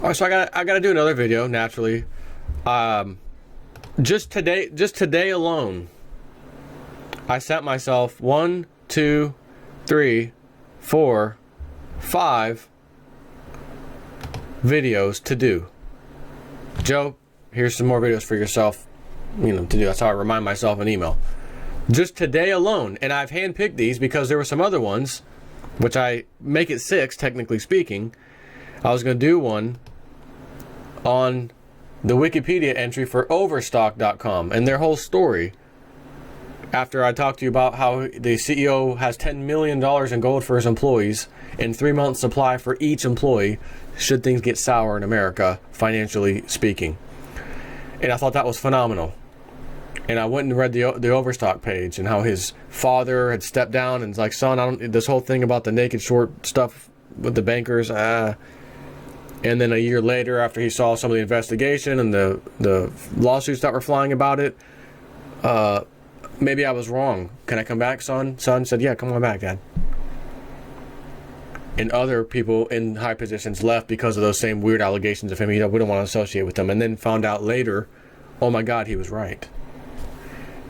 Oh, so I gotta do another video naturally. Just today alone, I sent myself 1, 2, 3, 4, 5 videos to do. Joe, here's some more videos for yourself, to do. That's how I remind myself in email. Just today alone, and I've handpicked these because there were some other ones, which I make it 6, technically speaking. I was going to do one on the Wikipedia entry for Overstock.com and their whole story. After I talked to you about how the CEO has $10 million in gold for his employees and 3 months supply for each employee should things get sour in America, financially speaking. And I thought that was phenomenal. And I went and read the Overstock page and how his father had stepped down and was like, son, this whole thing about the naked short stuff with the bankers. And then a year later, after he saw some of the investigation and the lawsuits that were flying about it, maybe I was wrong. Can I come back, son? Son said, yeah, come on back, Dad. And other people in high positions left because of those same weird allegations of him. We don't want to associate with them. And then found out later, oh my God, he was right.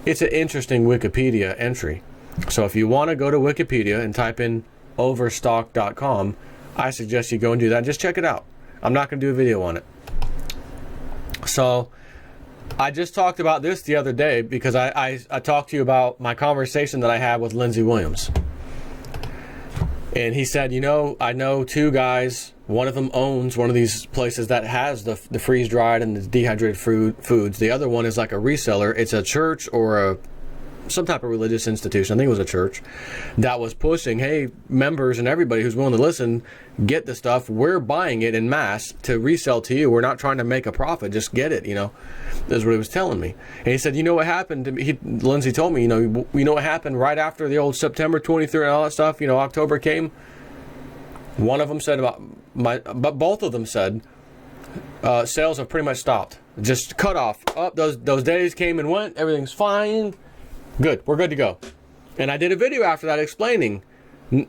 It's an interesting Wikipedia entry. So if you want to go to Wikipedia and type in Overstock.com, I suggest you go and do that. Just check it out. I'm not going to do a video on it. So I just talked about this the other day because I talked to you about my conversation that I had with Lindsey Williams. And he said, I know 2 guys. One of them owns one of these places that has the freeze-dried and the dehydrated foods. The other one is like a reseller. It's a church or some type of religious institution. I think it was a church that was pushing, hey, members and everybody who's willing to listen, get the stuff. We're buying it in mass to resell to you. We're not trying to make a profit. Just get it, That's what he was telling me. And he said, what happened? Lindsey told me, what happened right after the old September 23rd and all that stuff, October came. One of them said but both of them said sales have pretty much stopped. Just cut off. Those days came and went. Everything's fine. Good. We're good to go. And I did a video after that explaining,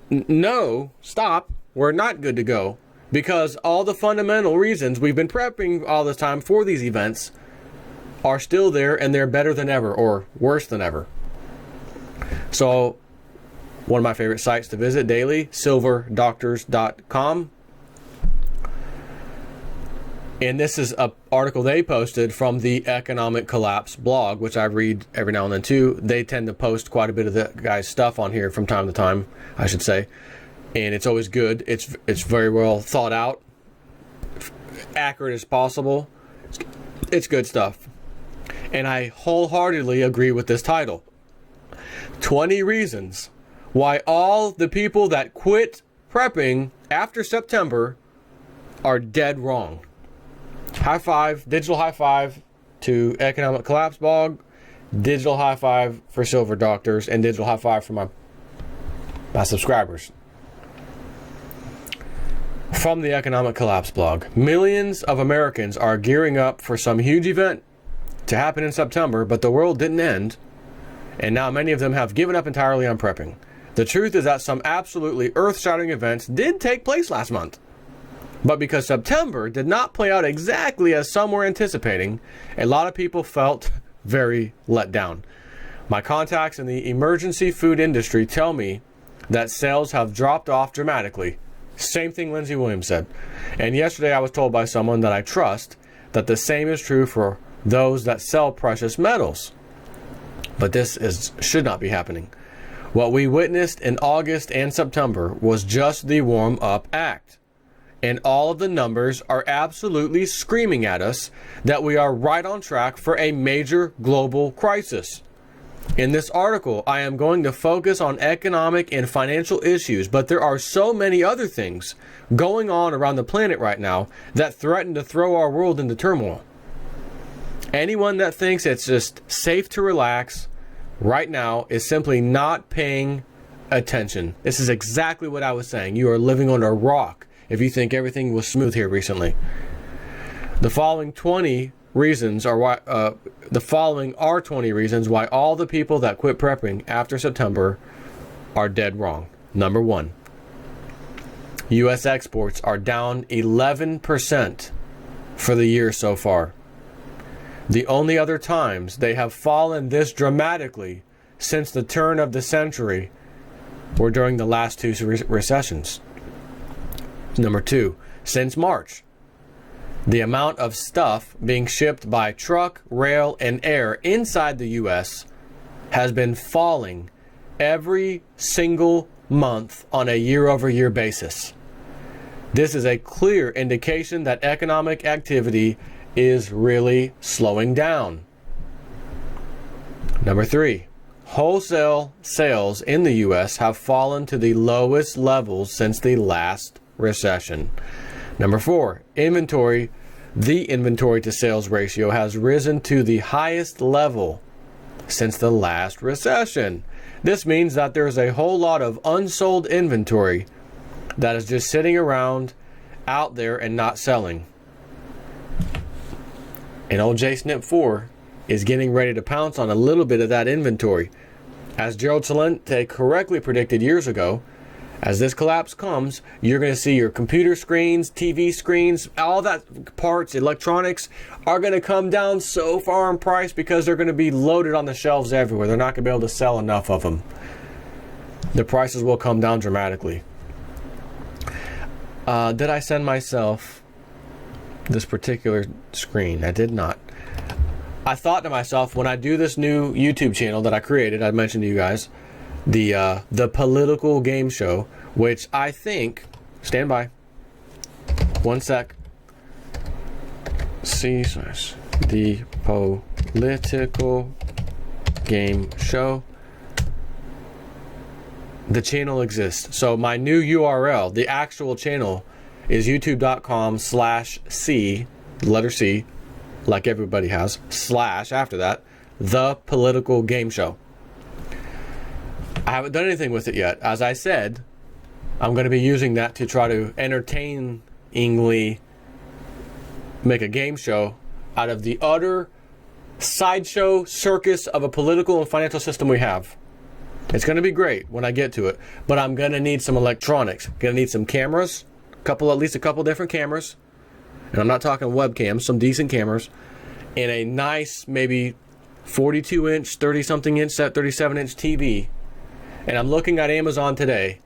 no, stop. We're not good to go because all the fundamental reasons we've been prepping all this time for these events are still there, and they're better than ever or worse than ever. So one of my favorite sites to visit daily, silverdoctors.com. And this is an article they posted from the Economic Collapse blog, which I read every now and then too. They tend to post quite a bit of the guy's stuff on here from time to time, I should say. And it's always good. It's very well thought out, accurate as possible. It's good stuff. And I wholeheartedly agree with this title. 20 reasons why all the people that quit prepping after September are dead wrong. High five, digital high five to Economic Collapse blog, digital high five for Silver Doctors, and digital high five for my subscribers. From the Economic Collapse blog, millions of Americans are gearing up for some huge event to happen in September, but the world didn't end, and now many of them have given up entirely on prepping. The truth is that some absolutely earth-shattering events did take place last month. But because September did not play out exactly as some were anticipating, a lot of people felt very let down. My contacts in the emergency food industry tell me that sales have dropped off dramatically. Same thing Lindsey Williams said. And yesterday I was told by someone that I trust that the same is true for those that sell precious metals. But this should not be happening. What we witnessed in August and September was just the warm-up act. And all of the numbers are absolutely screaming at us that we are right on track for a major global crisis. In this article, I am going to focus on economic and financial issues, but there are so many other things going on around the planet right now that threaten to throw our world into turmoil. Anyone that thinks it's just safe to relax right now is simply not paying attention. This is exactly what I was saying. You are living on a rock if you think everything was smooth here recently. The following 20 reasons are why the following are 20 reasons why all the people that quit prepping after September are dead wrong. Number 1, U.S. exports are down 11% for the year so far. The only other times they have fallen this dramatically since the turn of the century were during the last two recessions. Number 2, since March, the amount of stuff being shipped by truck, rail, and air inside the U.S. has been falling every single month on a year-over-year basis. This is a clear indication that economic activity is really slowing down. Number 3, wholesale sales in the U.S. have fallen to the lowest levels since the last recession. Number 4, the inventory to sales ratio has risen to the highest level since the last recession. This means that there's a whole lot of unsold inventory that is just sitting around out there and not selling. And old JSNP 4 is getting ready to pounce on a little bit of that inventory. As Gerald Celente correctly predicted years ago, as this collapse comes, you're going to see your computer screens, TV screens, all that parts, electronics are going to come down so far in price because they're going to be loaded on the shelves everywhere. They're not going to be able to sell enough of them. The prices will come down dramatically. Did I send myself this particular screen? I did not. I thought to myself, when I do this new YouTube channel that I created, I mentioned to you guys, the political game show, which I think, stand by, one sec, the political game show. The channel exists. So my new URL, the actual channel, is youtube.com/C, letter C, like everybody has, / after that, the political game show. I haven't done anything with it yet. As I said, I'm going to be using that to try to entertainingly make a game show out of the utter sideshow circus of a political and financial system we have. It's going to be great when I get to it, but I'm going to need some electronics. Going to need some cameras, at least a couple different cameras, and I'm not talking webcams, some decent cameras, and a nice maybe 42-inch, 30-something inch set, 37-inch TV. And I'm looking at Amazon today.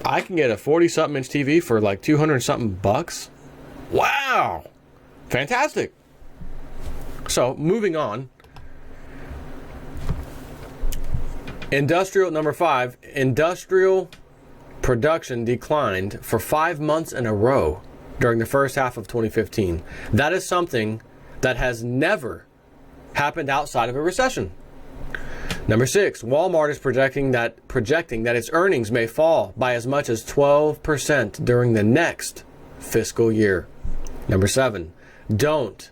I can get a 40-something inch TV for like 200-something bucks. Wow! Fantastic. So, moving on. Number 5, industrial production declined for 5 months in a row during the first half of 2015. That is something that has never happened outside of a recession. Number 6, Walmart is projecting that its earnings may fall by as much as 12% during the next fiscal year. Number 7, don't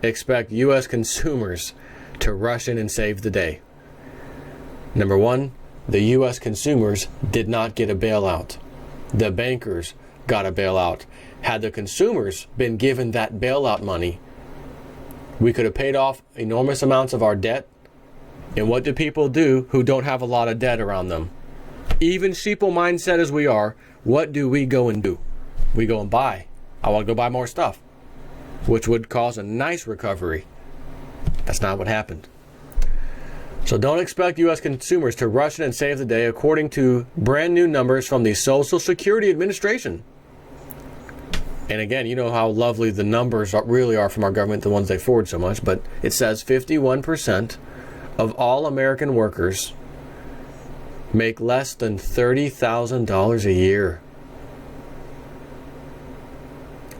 expect U.S. consumers to rush in and save the day. Number 1, the U.S. consumers did not get a bailout. The bankers got a bailout. Had the consumers been given that bailout money, we could have paid off enormous amounts of our debt. And what do people do who don't have a lot of debt around them? Even sheeple mindset as we are, what do? We go and buy. I want to go buy more stuff, which would cause a nice recovery. That's not what happened. So don't expect U.S. consumers to rush in and save the day, according to brand new numbers from the Social Security Administration. And again, you know how lovely the numbers really are from our government, the ones they forward so much, but it says 51% of all American workers make less than $30,000 a year.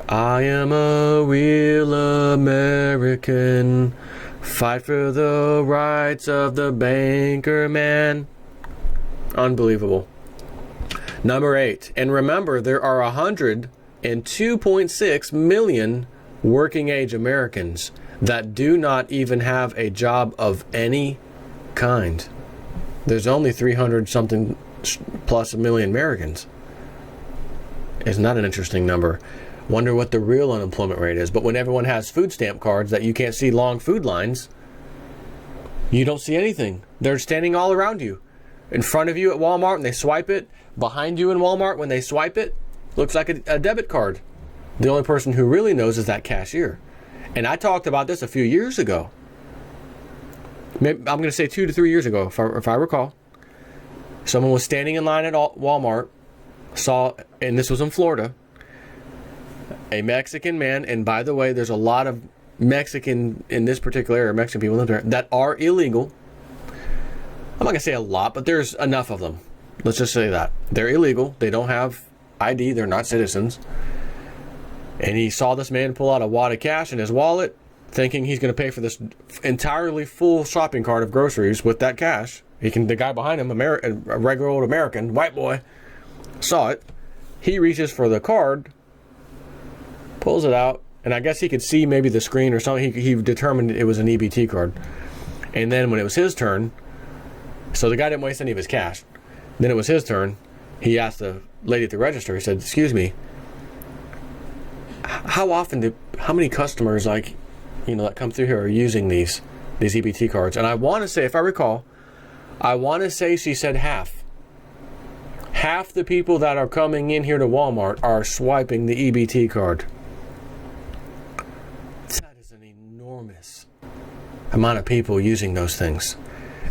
I am a real American. Fight for the rights of the banker man. Unbelievable. Number 8. And remember, there are 102.6 million working age Americans that do not even have a job of any kind. There's only 300 something plus a million Americans. Isn't that an interesting number? Wonder what the real unemployment rate is. But when everyone has food stamp cards that you can't see long food lines, you don't see anything. They're standing all around you. In front of you at Walmart when they swipe it. Behind you in Walmart when they swipe it. Looks like a debit card. The only person who really knows is that cashier. And I talked about this a few years ago. Maybe, I'm going to say 2 to 3 years ago, if I recall. Someone was standing in line at Walmart, saw, and this was in Florida, a Mexican man, and by the way, there's a lot of Mexican in this particular area, Mexican people in there, that are illegal. I'm not going to say a lot, but there's enough of them. Let's just say that. They're illegal. They don't have ID. They're not citizens. And he saw this man pull out a wad of cash in his wallet, thinking he's going to pay for this entirely full shopping cart of groceries with that cash. The guy behind him, a regular old American, white boy, saw it. He reaches for the card, pulls it out, and I guess he could see maybe the screen or something. He determined it was an EBT card. And then when it was his turn, so the guy didn't waste any of his cash. Then it was his turn. He asked the lady at the register, he said, "Excuse me, how many customers that come through here are using these EBT cards?" And I want to say, if I recall, she said half. Half the people that are coming in here to Walmart are swiping the EBT card. That is an enormous amount of people using those things.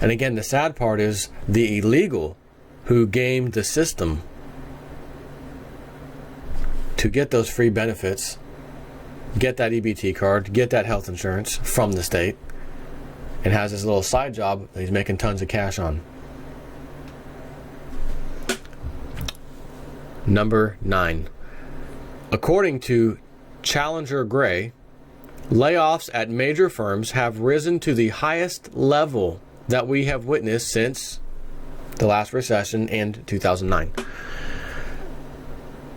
And again, the sad part is the illegal who gamed the system to get those free benefits, get that EBT card, get that health insurance from the state, and has this little side job that he's making tons of cash on. Number 9. According to Challenger Gray, layoffs at major firms have risen to the highest level that we have witnessed since the last recession and 2009.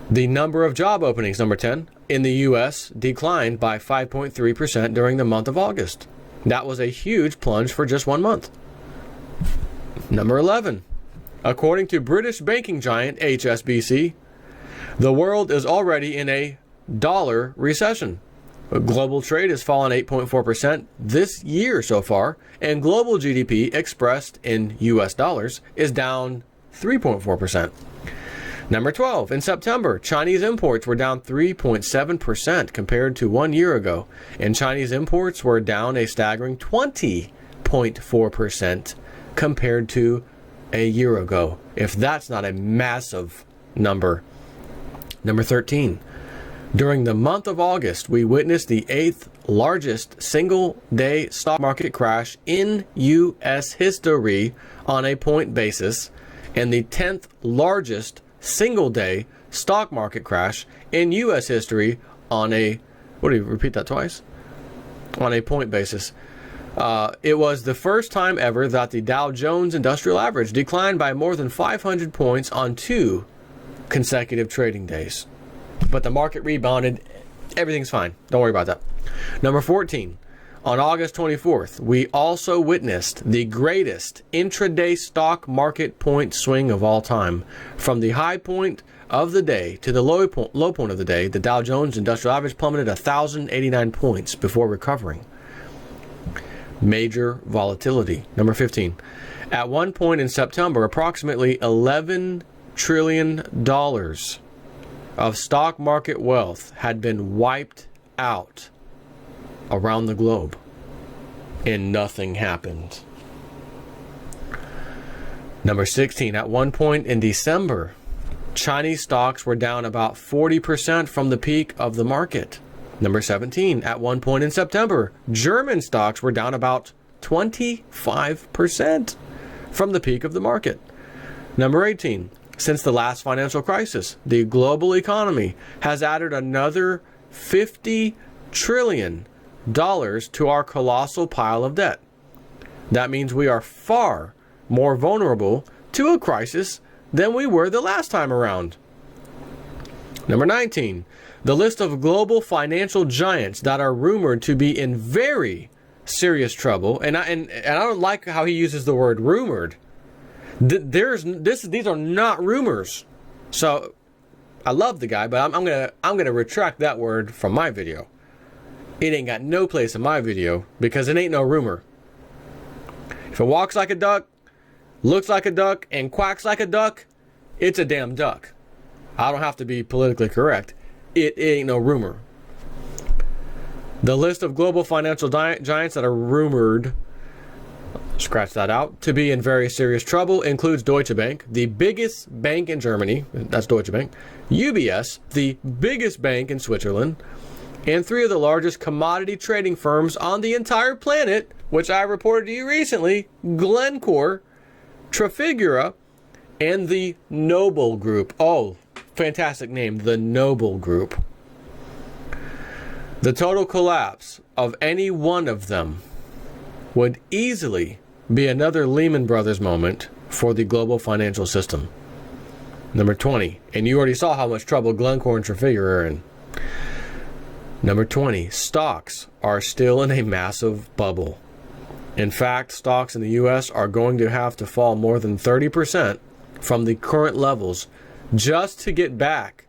The number of job openings, number 10, in the U.S. declined by 5.3% during the month of August. That was a huge plunge for just 1 month. Number 11, according to British banking giant HSBC, the world is already in a dollar recession. Global trade has fallen 8.4% this year so far, and global GDP expressed in U.S. dollars is down 3.4%. Number 12, in September, Chinese imports were down 3.7% compared to 1 year ago, and Chinese imports were down a staggering 20.4% compared to a year ago. If that's not a massive number. Number 13, during the month of August, we witnessed the 8th largest single-day stock market crash in U.S. history on a point basis, and the 10th largest single-day stock market crash in U.S. history on a, repeat that twice? On a point basis. It was the first time ever that the Dow Jones Industrial Average declined by more than 500 points on 2 consecutive trading days. But the market rebounded. Everything's fine. Don't worry about that. Number 14. On August 24th, we also witnessed the greatest intraday stock market point swing of all time. From the high point of the day to the low point of the day, the Dow Jones Industrial Average plummeted 1,089 points before recovering. Major volatility. Number 15. At one point in September, approximately $11 trillion of stock market wealth had been wiped out around the globe, and nothing happened. Number 16, at one point in December, Chinese stocks were down about 40% from the peak of the market. Number 17, at one point in September, German stocks were down about 25% from the peak of the market. Number 18, since the last financial crisis, the global economy has added another $50 trillion to our colossal pile of debt. That means we are far more vulnerable to a crisis than we were the last time around. Number 19, the list of global financial giants that are rumored to be in very serious trouble, and I don't like how he uses the word rumored. These are not rumors. So I love the guy, but I'm gonna retract that word from my video. It ain't got no place in my video because it ain't no rumor. If it walks like a duck, looks like a duck, and quacks like a duck, it's a damn duck. I don't have to be politically correct. It ain't no rumor. The list of global financial giants that are rumored, scratch that out, to be in very serious trouble includes Deutsche Bank, the biggest bank in Germany, that's Deutsche Bank, UBS, the biggest bank in Switzerland, and 3 of the largest commodity trading firms on the entire planet, which I reported to you recently, Glencore, Trafigura, and the Noble Group. Oh, fantastic name, the Noble Group. The total collapse of any one of them would easily be another Lehman Brothers moment for the global financial system. Number 20, and you already saw how much trouble Glencore and Trafigura are in. Number 20, stocks are still in a massive bubble. In fact, stocks in the U.S. are going to have to fall more than 30% from the current levels just to get back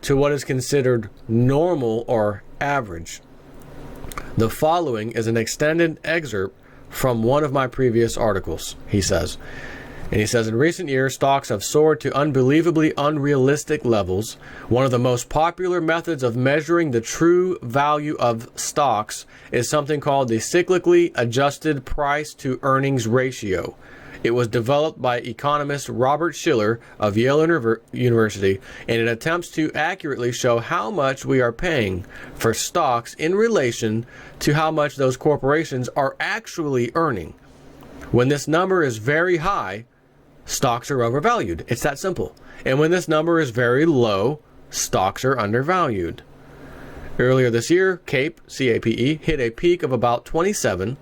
to what is considered normal or average. The following is an extended excerpt from one of my previous articles, he says. And he says, in recent years, stocks have soared to unbelievably unrealistic levels. One of the most popular methods of measuring the true value of stocks is something called the cyclically adjusted price to earnings ratio. It was developed by economist Robert Shiller of Yale University, and it attempts to accurately show how much we are paying for stocks in relation to how much those corporations are actually earning. When this number is very high, stocks are overvalued. It's that simple. And when this number is very low, stocks are undervalued. Earlier this year, CAPE, C-A-P-E, hit a peak of about 27,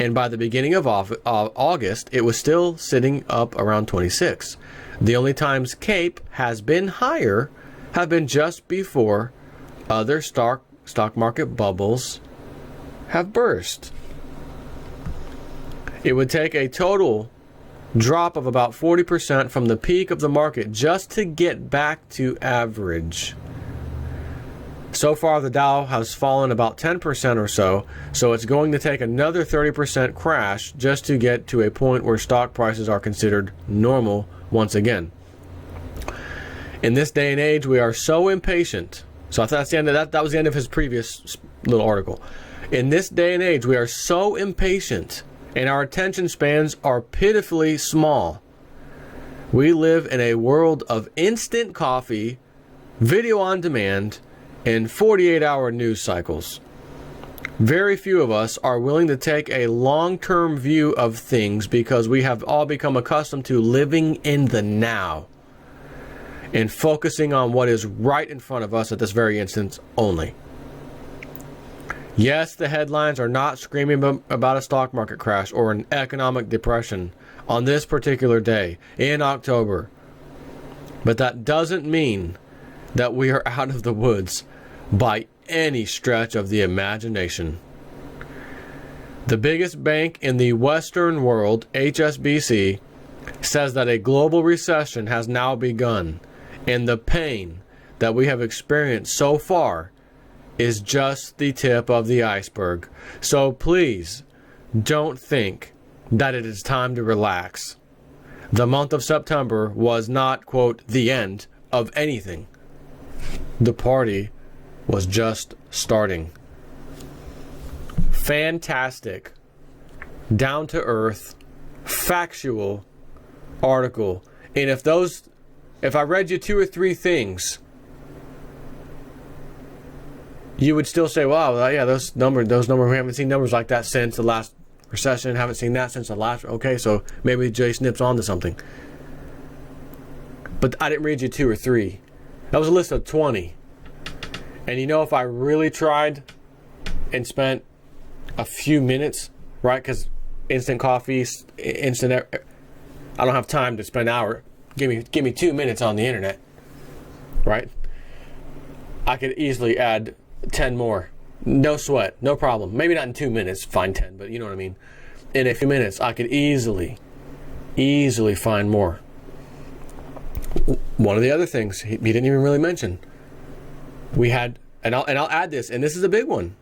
and by the beginning of August, it was still sitting up around 26. The only times CAPE has been higher have been just before other stock market bubbles have burst. It would take a total drop of about 40% from the peak of the market just to get back to average. So far, the Dow has fallen about 10% or so it's going to take another 30% crash just to get to a point where stock prices are considered normal once again. In this day and age, we are so impatient. So that's the end of that was the end of his previous little article. In this day and age, we are so impatient, and our attention spans are pitifully small. We live in a world of instant coffee, video on demand, and 48-hour news cycles. Very few of us are willing to take a long-term view of things because we have all become accustomed to living in the now and focusing on what is right in front of us at this very instant only. Yes, the headlines are not screaming about a stock market crash or an economic depression on this particular day in October. But that doesn't mean that we are out of the woods by any stretch of the imagination. The biggest bank in the Western world, HSBC, says that a global recession has now begun, and the pain that we have experienced so far is just the tip of the iceberg. So please don't think that it is time to relax. The month of September was not, quote, the end of anything. The party was just starting. Fantastic, down to earth, factual article. And if I read you 2 or 3 things, you would still say, wow, yeah, those numbers, we haven't seen numbers like that since the last recession, haven't seen that since the last, okay, so maybe Jay Snip's on to something. But I didn't read you 2 or 3. That was a list of 20. And you know, if I really tried and spent a few minutes, right, because instant coffee, I don't have time to spend an hour. Give me 2 minutes on the internet, right? I could easily add 10 more. No sweat, no problem. Maybe not in 2 minutes, find 10, but you know what I mean. In a few minutes, I could easily find more. One of the other things he didn't even really mention, we had, and I'll add this, and this is a big one.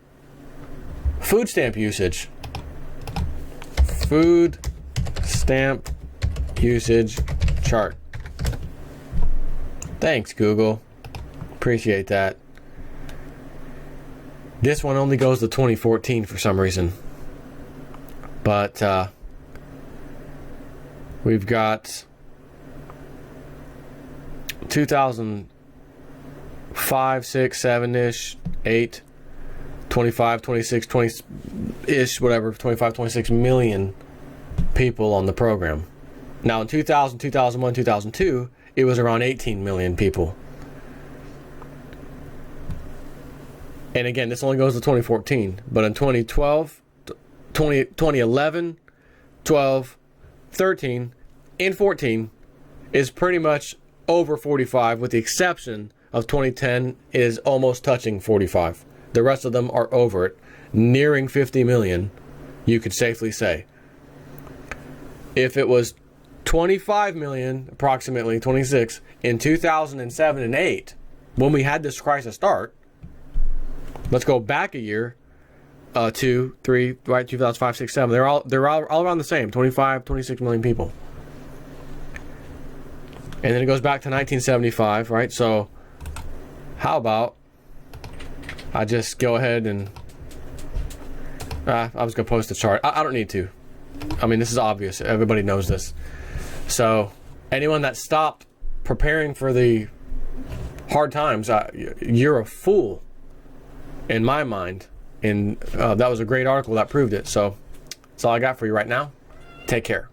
Food stamp usage. Food stamp usage chart. Thanks, Google. Appreciate that. This one only goes to 2014 for some reason. But we've got 2005, 6, 7-ish, 8, 25, 26, 20-ish, whatever, 25, 26 million people on the program. Now in 2000, 2001, 2002, it was around 18 million people. And again, this only goes to 2014. But in 2012, 2011, 12, 13, and 14 is pretty much over 45, with the exception of 2010 is almost touching 45. The rest of them are over it, nearing 50 million, you could safely say. If it was 25 million, approximately 26, in 2007 and 8, when we had this crisis start, let's go back a year, 2, 3, right, 2005, 6, 7. They're all around the same, 25, 26 million people. And then it goes back to 1975, right? So how about I just go ahead and I was going to post a chart. I don't need to. I mean, this is obvious. Everybody knows this. So anyone that stopped preparing for the hard times, you're a fool in my mind. And that was a great article that proved it. So that's all I got for you right now. Take care.